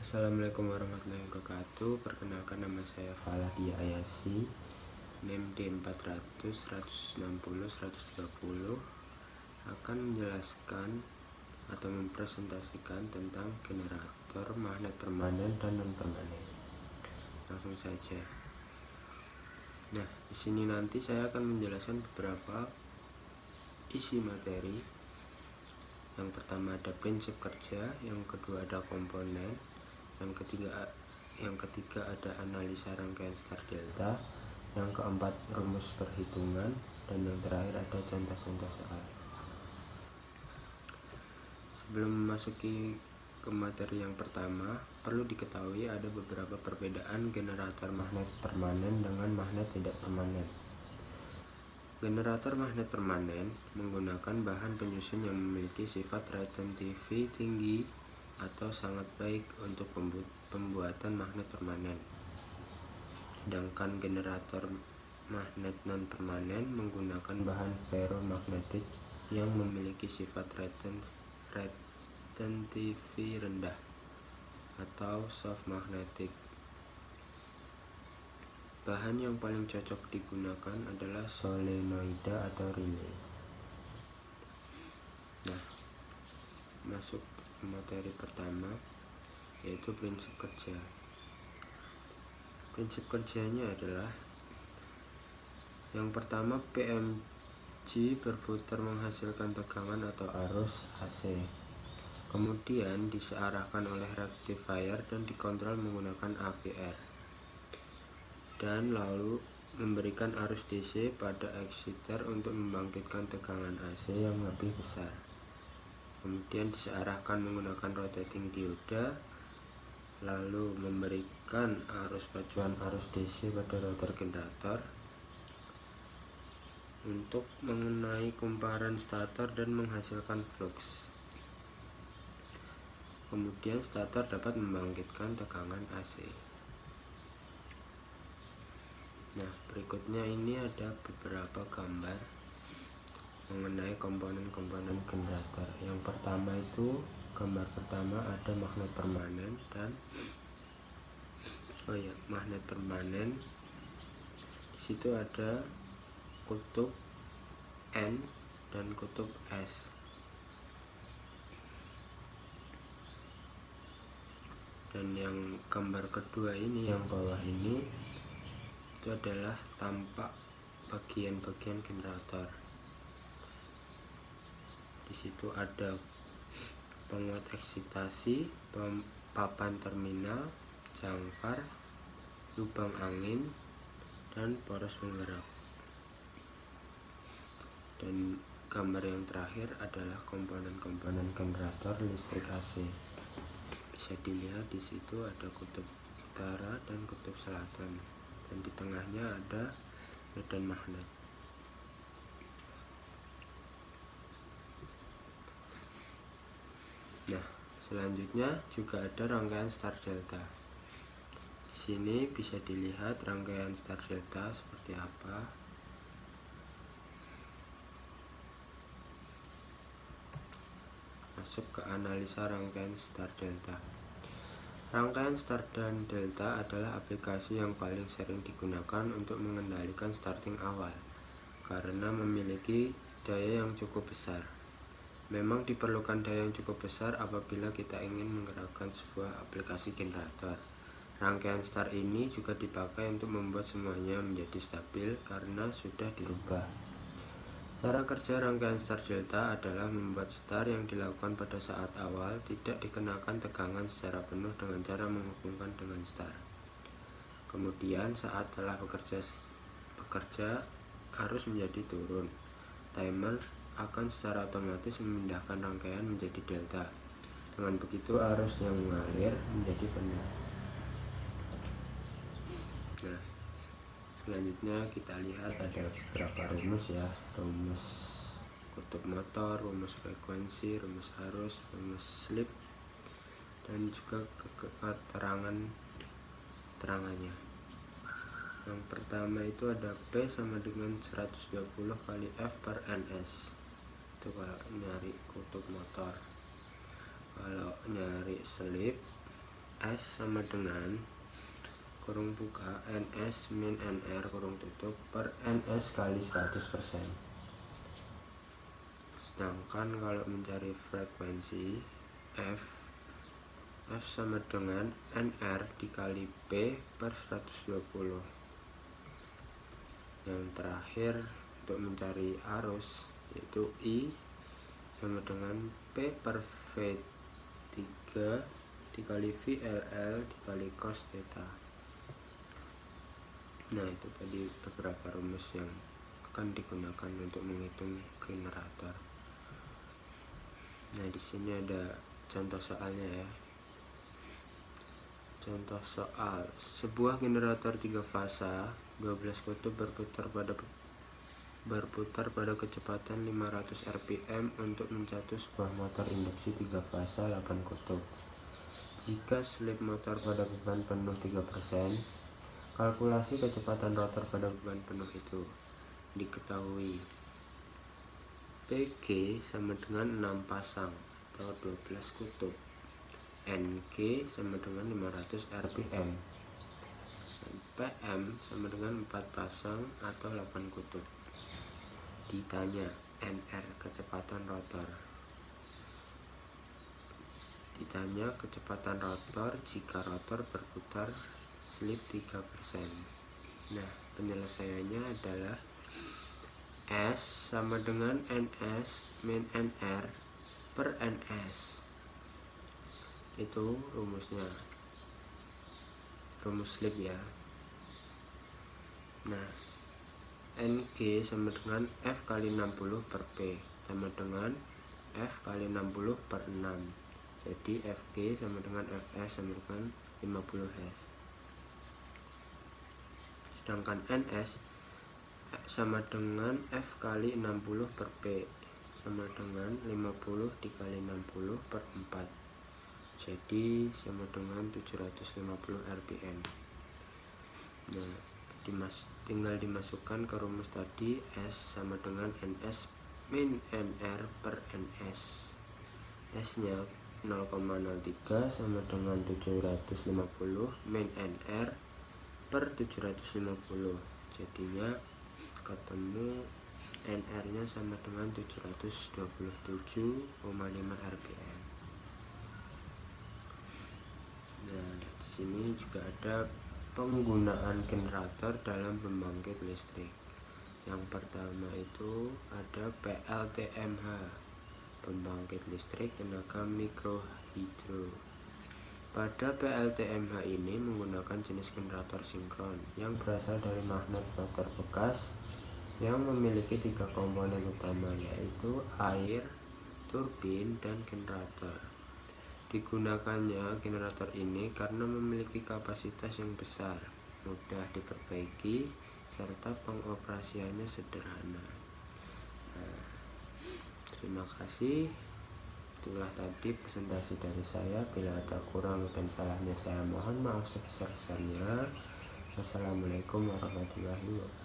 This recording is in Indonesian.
Assalamualaikum warahmatullahi wabarakatuh. Perkenalkan, nama saya Faladia Ayasi, NIM D400 160 130, akan menjelaskan atau mempresentasikan tentang generator magnet permanen dan non permanen. Langsung saja. Nah, di sini nanti saya akan menjelaskan beberapa isi materi. Yang pertama ada prinsip kerja, yang kedua ada komponen, yang ketiga ada analisa rangkaian star delta, yang keempat rumus perhitungan, dan yang terakhir ada contoh-contoh soal. Sebelum memasuki ke materi yang pertama, perlu diketahui ada beberapa perbedaan generator magnet permanen dengan magnet tidak permanen. Generator magnet permanen menggunakan bahan penyusun yang memiliki sifat retentivity tinggi atau sangat baik untuk pembuatan magnet permanen. Sedangkan generator magnet non permanen menggunakan bahan ferromagnetik yang memiliki sifat retentivity rendah atau soft magnetic. Bahan yang paling cocok digunakan adalah solenoida atau relay. Nah, masuk ke materi pertama, yaitu prinsip kerja. Prinsip kerjanya adalah yang pertama, PMG berputar menghasilkan tegangan atau arus AC. Kemudian disearahkan oleh rectifier dan dikontrol menggunakan APR. Dan lalu memberikan arus DC pada exciter untuk membangkitkan tegangan AC yang lebih besar. Kemudian disearahkan menggunakan rotating dioda, lalu memberikan arus pacuan arus DC pada rotor generator untuk mengenai kumparan stator dan menghasilkan flux. Kemudian stator dapat membangkitkan tegangan AC. Nah, berikutnya ini ada beberapa gambar mengenai komponen-komponen generator. Yang pertama itu, gambar pertama ada magnet permanen dan magnet permanen. Di situ ada kutub N dan kutub S. Dan yang gambar kedua ini, yang bawah ini, itu adalah tampak bagian-bagian generator. Di situ ada penguat eksitasi, papan terminal, jangkar, lubang angin, dan poros penggerak. Dan gambar yang terakhir adalah komponen-komponen generator listrik AC. Bisa dilihat di situ ada kutub utara dan kutub selatan, dan di tengahnya ada medan magnet. Nah, selanjutnya juga ada rangkaian star delta. Di sini bisa dilihat rangkaian star delta seperti apa. Masuk ke analisa rangkaian star delta. Rangkaian star dan delta adalah aplikasi yang paling sering digunakan untuk mengendalikan starting awal karena memiliki daya yang cukup besar. Memang diperlukan daya yang cukup besar apabila kita ingin menggerakkan sebuah aplikasi generator. Rangkaian star ini juga dipakai untuk membuat semuanya menjadi stabil karena sudah dirubah. Cara kerja rangkaian star delta adalah membuat star yang dilakukan pada saat awal tidak dikenakan tegangan secara penuh dengan cara menghubungkan dengan star. Kemudian saat telah bekerja arus menjadi turun. Timer akan secara otomatis memindahkan rangkaian menjadi delta. Dengan begitu arus yang mengalir menjadi penuh. Nah, selanjutnya kita lihat ada beberapa rumus ya. Rumus kutub motor, rumus frekuensi, rumus arus, rumus slip, dan juga keterangannya. Yang pertama itu ada P sama dengan 120 kali F per NS. Itu kalau nyari kutub motor. Kalau nyari slip S sama dengan kurung buka NS min NR kurung tutup per NS kali 100%. Sedangkan kalau mencari frekuensi F sama dengan NR dikali P per 120. Yang terakhir untuk mencari arus yaitu I sama dengan P per V3 dikali VLL dikali cos theta. Nah, itu tadi beberapa rumus yang akan digunakan untuk menghitung generator. Nah, di sini ada contoh soalnya ya. Contoh soal, sebuah generator 3 fasa 12 kutub berputar pada kecepatan 500 rpm untuk mencatu sebuah motor induksi 3 fasa 8 kutub. Jika slip motor pada beban penuh 3%, kalkulasi kecepatan rotor pada beban penuh itu diketahui. PG sama dengan 6 pasang atau 12 kutub. NG sama dengan 500 rpm. Dan PM sama dengan 4 pasang atau 8 kutub. Ditanya NR kecepatan rotor. Ditanya kecepatan rotor jika rotor berputar slip 3%. Nah, penyelesaiannya adalah S sama dengan NS min NR per NS. Itu rumusnya, rumus slip ya. Nah, NG sama dengan F kali 60 per P sama dengan F kali 60 per 6. Jadi FG sama dengan Fs sama dengan 50 Hz. Sedangkan NS sama dengan F kali 60 per P sama dengan 50 dikali 60 per 4. Jadi sama dengan 750 rpm. Nah, tinggal dimasukkan ke rumus tadi. S sama dengan NS min NR per NS. S nya 0,03 sama dengan 750 min NR per 750. Jadinya ketemu NR nya sama dengan 727,5 rpm. Nah, di sini juga ada penggunaan generator dalam pembangkit listrik. Yang pertama itu ada PLTMH, pembangkit listrik tenaga mikrohidro. Pada PLTMH ini menggunakan jenis generator sinkron yang berasal dari magnet rotor bekas yang memiliki 3 komponen utama, yaitu air, turbin, dan generator. Digunakannya generator ini karena memiliki kapasitas yang besar, mudah diperbaiki, serta pengoperasiannya sederhana. Nah, terima kasih. Itulah tadi presentasi dari saya. Bila ada kurang dan salahnya saya mohon maaf sebesar-besarnya. Wassalamualaikum warahmatullahi wabarakatuh.